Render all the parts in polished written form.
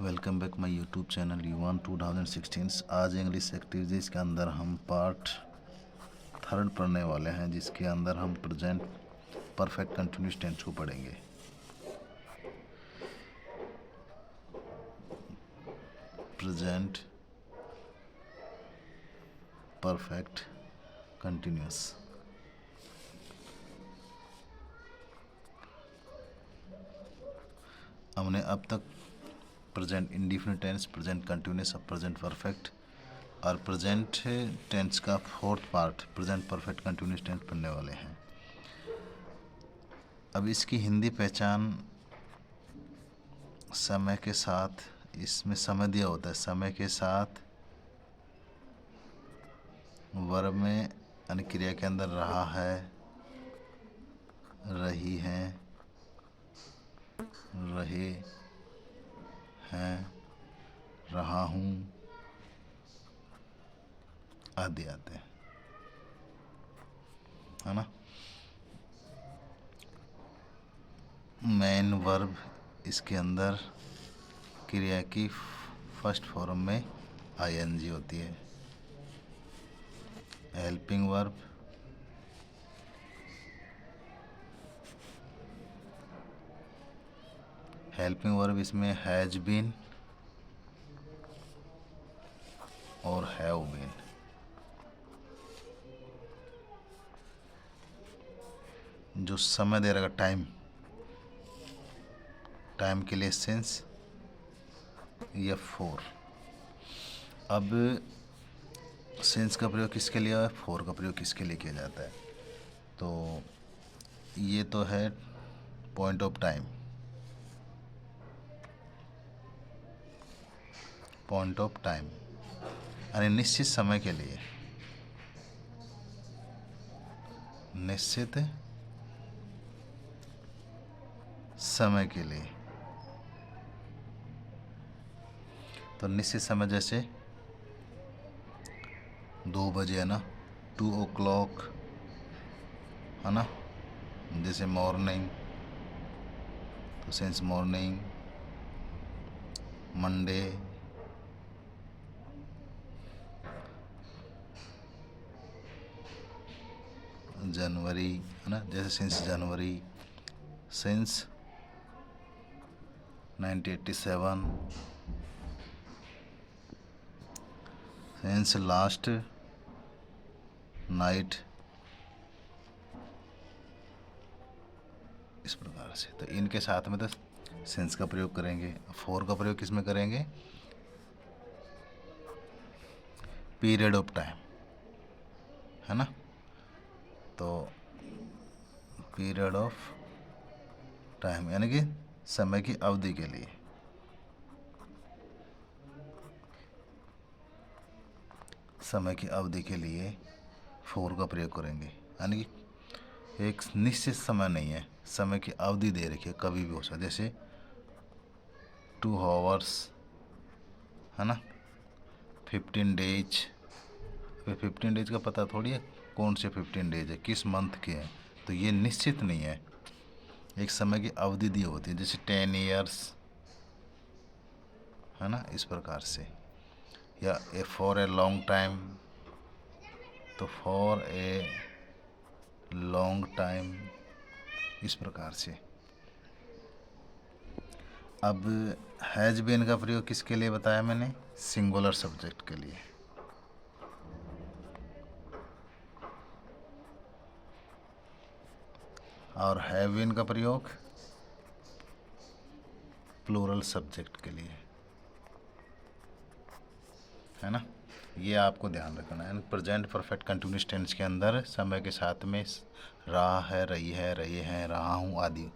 Welcome back my YouTube channel युवान 2016। आज English activities के अंदर हम पार्ट 3 पढ़ने वाले हैं, जिसके अंदर हम प्रेजेंट परफेक्ट कंटिन्यूस टेंस को पढ़ेंगे। Present perfect continuous. हमने अब तक present indefinite tense, present continuous और प्रेजेंट परफेक्ट और प्रेजेंट टेंस का 4th part present perfect continuous tense पढ़ने वाले हैं। अब इसकी हिंदी पहचान समय के साथ, इसमें समय दिया होता है, समय के साथ वर्ब में यानी क्रिया के अंदर रहा है, रही है, रहे हैं, रहा हूँ आदि आते हैं, है ना। मेन वर्ब इसके अंदर क्रिया की फर्स्ट फॉर्म में आईएनजी होती है। हेल्पिंग वर्ब इसमें हैज बीन और हैव बीन। जो समय दे रहेगा टाइम के लिए सिंस या फॉर। अब सिंस का प्रयोग किसके लिए है, फॉर का प्रयोग किसके लिए किया जाता है। तो ये तो है पॉइंट ऑफ टाइम, यानी निश्चित समय के लिए, निश्चित समय के लिए। तो निश्चित समय जैसे 2 बजे है ना, 2 o'clock है ना। जैसे मॉर्निंग, तो सिंस मॉर्निंग, मंडे, जनवरी है ना। जैसे since January, since 1987, since last night, इस प्रकार से। तो इनके साथ में तो सिंस का प्रयोग करेंगे। फॉर का प्रयोग किसमें करेंगे, पीरियड ऑफ टाइम, है ना। तो पीरियड ऑफ टाइम यानी कि समय की अवधि के लिए। समय की अवधि के लिए फॉर का प्रयोग करेंगे, यानी कि एक निश्चित समय नहीं है, समय की अवधि दे रखी है, कभी भी हो सकता है। जैसे 2 hours है ना, 15 days। अभी 15 days का पता थोड़ी है कौन से 15 days है, किस मंथ के हैं, तो ये निश्चित नहीं है, एक समय की अवधि दी होती है। जैसे 10 years है ना, इस प्रकार से। या फॉर ए लॉन्ग टाइम, तो फॉर ए लॉन्ग टाइम, इस प्रकार से। अब हैज बीन का प्रयोग किसके लिए बताया मैंने, सिंगुलर सब्जेक्ट के लिए। और हैव बीन का प्रयोग प्लूरल सब्जेक्ट के लिए, है ना। ये आपको ध्यान रखना है। प्रेजेंट परफेक्ट कंटिन्यूस टेंस के अंदर समय के साथ में रहा है, रही है, रहे हैं, रहा हूँ आदि।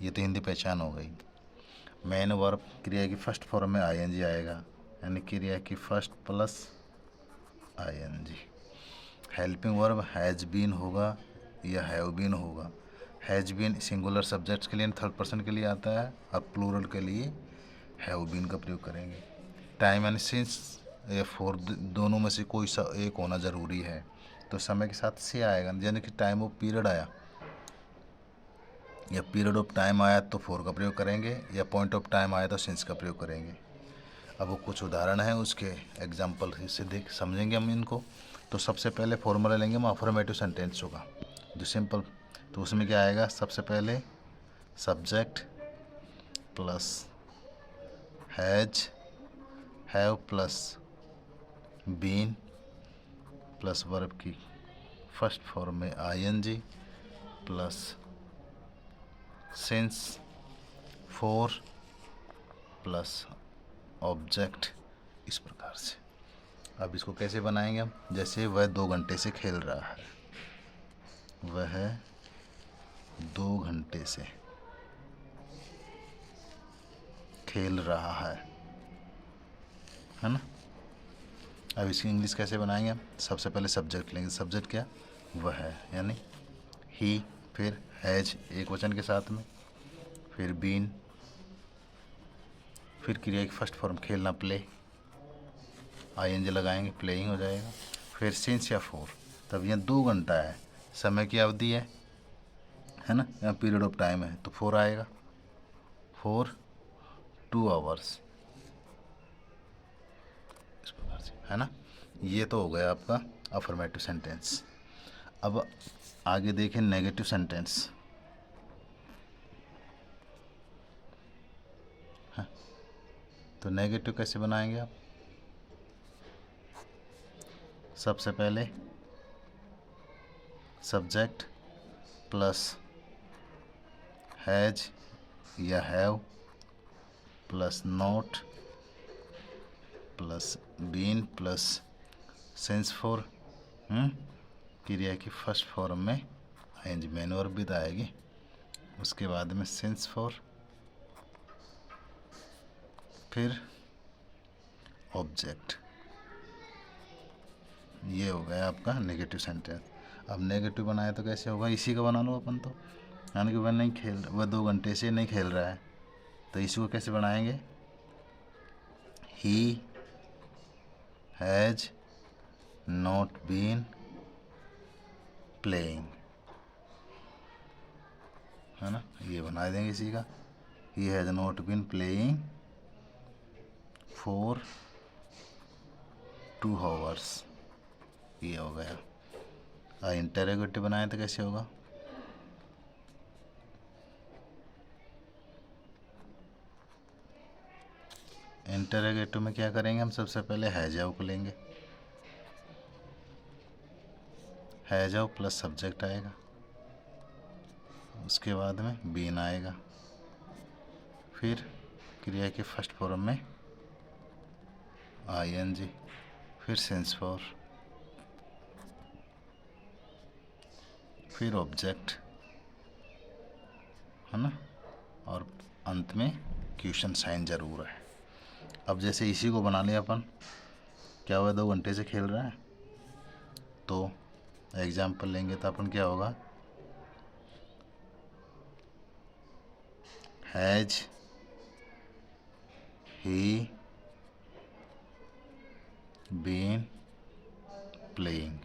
ये तो हिंदी पहचान हो गई। मेन वर्ब क्रिया की फर्स्ट फॉर्म में आईएनजी आएगा, यानी क्रिया की first plus ING. Helping verb has been होगा या हैव बीन होगा। हैज बीन सिंगुलर सब्जेक्ट्स के लिए, थर्ड पर्सन के लिए आता है, और प्लूरल के लिए हैव बीन का प्रयोग करेंगे। टाइम एंड सिंस या फॉर, दोनों में से कोई सा एक होना ज़रूरी है, तो समय के साथ से आएगा, यानी कि टाइम ऑफ पीरियड आया, या पीरियड ऑफ टाइम आया तो फॉर का प्रयोग करेंगे, या पॉइंट ऑफ टाइम आया तो सिंस का प्रयोग करेंगे। अब वो कुछ उदाहरण हैं, उसके एग्जाम्पल से देख समझेंगे हम इनको। तो सबसे पहले फॉर्मूला लेंगे हम अफर्मेटिव सेंटेंसों का, जो सिंपल। तो उसमें क्या आएगा, सबसे पहले subject plus has, have plus been plus verb की फर्स्ट फॉर्म में ING plus since, for plus object, इस प्रकार से। अब इसको कैसे बनाएंगे हम, जैसे वह 2 घंटे से खेल रहा है, वह 2 घंटे से खेल रहा है ना। अब इसकी इंग्लिश कैसे बनाएंगे हम, सबसे पहले सब्जेक्ट लेंगे। सब्जेक्ट क्या, वह है, यानी ही, फिर हैज एक वचन के साथ में, फिर बीन, फिर क्रिया की फर्स्ट फॉर्म खेलना प्ले, आईएनजी लगाएंगे, प्लेइंग हो जाएगा। फिर सिंस या फोर, तब यहाँ 2 घंटा है, समय की अवधि है ना, यहाँ पीरियड ऑफ टाइम है, तो 4 आएगा, 4 2 आवर्स, इस प्रकार से, है ना। ये तो हो गया आपका अफर्मेटिव सेंटेंस। अब आगे देखें नेगेटिव सेंटेंस। हाँ, तो नेगेटिव कैसे बनाएंगे आप, सबसे पहले सब्जेक्ट प्लस हैज या have plus not plus been plus since for, क्रिया की फर्स्ट फॉर्म में आईएनजी मेन वर्ब भी तो आएगी, उसके बाद में सिंस फॉर, फिर ऑब्जेक्ट। ये हो गया आपका नेगेटिव सेंटेंस। अब नेगेटिव बनाया तो कैसे होगा, इसी का बना लो अपन तो, यानी कि वह 2 घंटे से नहीं खेल रहा है, तो इसी को कैसे बनाएंगे, he has not been playing, है ना, ये बना देंगे इसी का, he has not been playing for 2 hours, ये हो गया। इंटरोगेटिव बनाए तो कैसे होगा, इंटरोगेटिव में क्या करेंगे हम, सबसे पहले हैज हैव को लेंगे, हैज हैव प्लस सब्जेक्ट आएगा, उसके बाद में बीन आएगा, फिर क्रिया के फर्स्ट फॉर्म में आईएनजी, फिर सेंस फॉर, फिर ऑब्जेक्ट, है ना, और अंत में क्वेश्चन साइन ज़रूर है। अब जैसे इसी को बना लिया अपन, क्या हुआ 2 घंटे से खेल रहा है, तो एग्जाम्पल लेंगे तो अपन क्या होगा, हैज ही बीन प्लेइंग।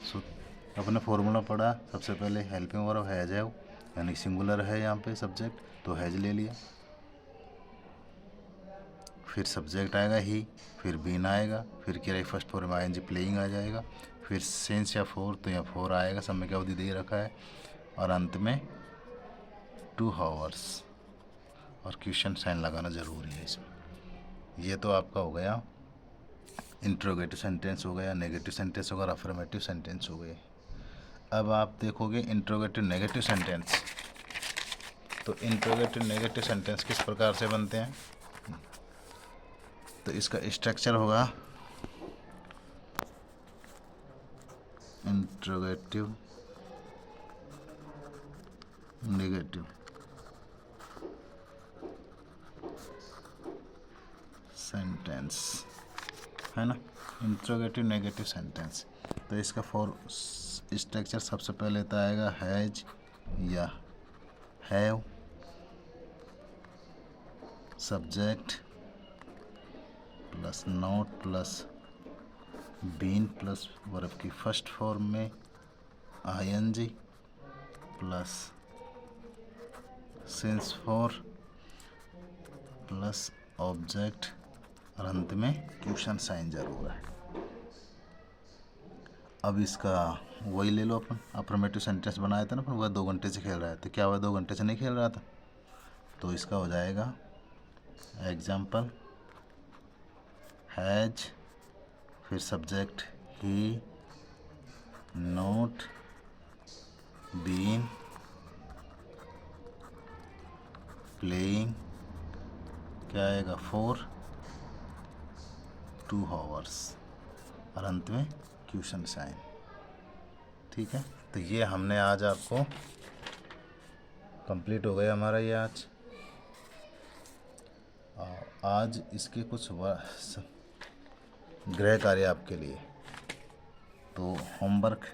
सो अपने फॉर्मूला पढ़ा, सबसे पहले हेल्पिंग वर्ब हैज हैव, यानी सिंगुलर है यहाँ पे सब्जेक्ट, तो हैज ले लिया, फिर सब्जेक्ट आएगा ही, फिर बीन आएगा, फिर क्या फर्स्ट फॉर्म में आईएनजी प्लेइंग आ जाएगा, फिर सेंस या फोर, तो यहाँ 4 आएगा, समय की अवधि दे रखा है, और अंत में 2 आवर्स, और क्वेश्चन साइन लगाना ज़रूरी है इसमें। ये तो आपका हो गया इंट्रोगेटिव सेंटेंस, हो गया नेगेटिव सेंटेंस, होगा अफर्मेटिव सेंटेंस हो गए। अब आप देखोगे इंट्रोगेटिव नेगेटिव सेंटेंस। तो इंट्रोगेटिव नेगेटिव सेंटेंस किस प्रकार से बनते हैं, तो इसका स्ट्रक्चर होगा इंट्रोगेटिव नेगेटिव सेंटेंस, है ना, इंट्रोगेटिव नेगेटिव सेंटेंस। तो इसका स्ट्रक्चर सबसे पहले तो आएगा हैज या have, subject plus not plus been plus verb की फर्स्ट फॉर्म में ING plus since for plus object और अंत में क्वेश्चन साइन जरूर है। अब इसका वही ले लो अपन, अफर्मेटिव सेंटेंस बनाया था ना अपन, वह 2 घंटे से खेल रहा है, तो क्या वह 2 घंटे से नहीं खेल रहा था, तो इसका हो जाएगा एग्जाम्पल हैज, फिर subject he not been playing, क्या आएगा फॉर 2 आवर्स और अंत में क्वेश्चन साइन। ठीक है, तो ये हमने आज आपको कंप्लीट हो गया हमारा ये आज इसके कुछ गृह कार्य आपके लिए। तो होमवर्क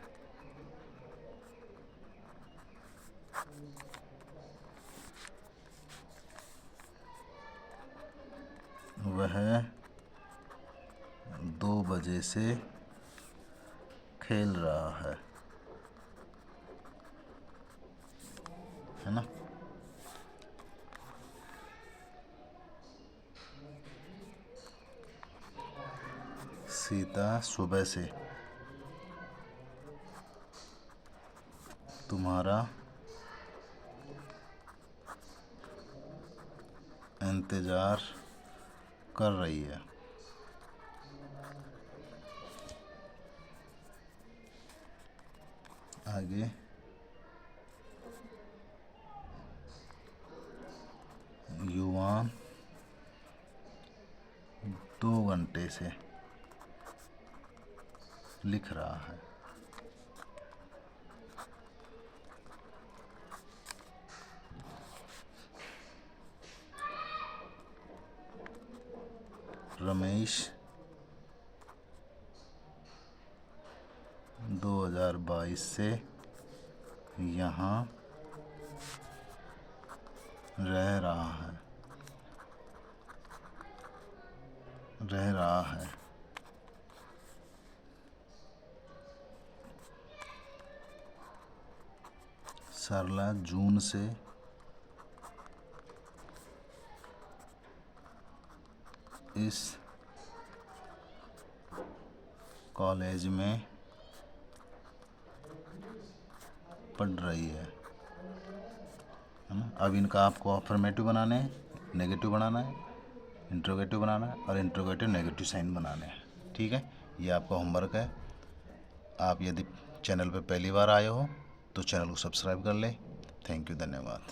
वह 2 बजे से खेल रहा है ना। सीता सुबह से तुम्हारा इंतज़ार कर रही है। आगे युवान 2 घंटे से लिख रहा है। रमेश 2022 से यहाँ रह रहा है। सरला जून से इस कॉलेज में पढ़ रही है ना। अब इनका आपको अफर्मेटिव बनाने हैं, नेगेटिव बनाना है, इंट्रोगेटिव बनाना है और इंट्रोगेटिव नेगेटिव साइन बनाने हैं। ठीक है, ये आपका होमवर्क है। आप यदि चैनल पर पहली बार आए हो तो चैनल को सब्सक्राइब कर लें। थैंक यू, धन्यवाद।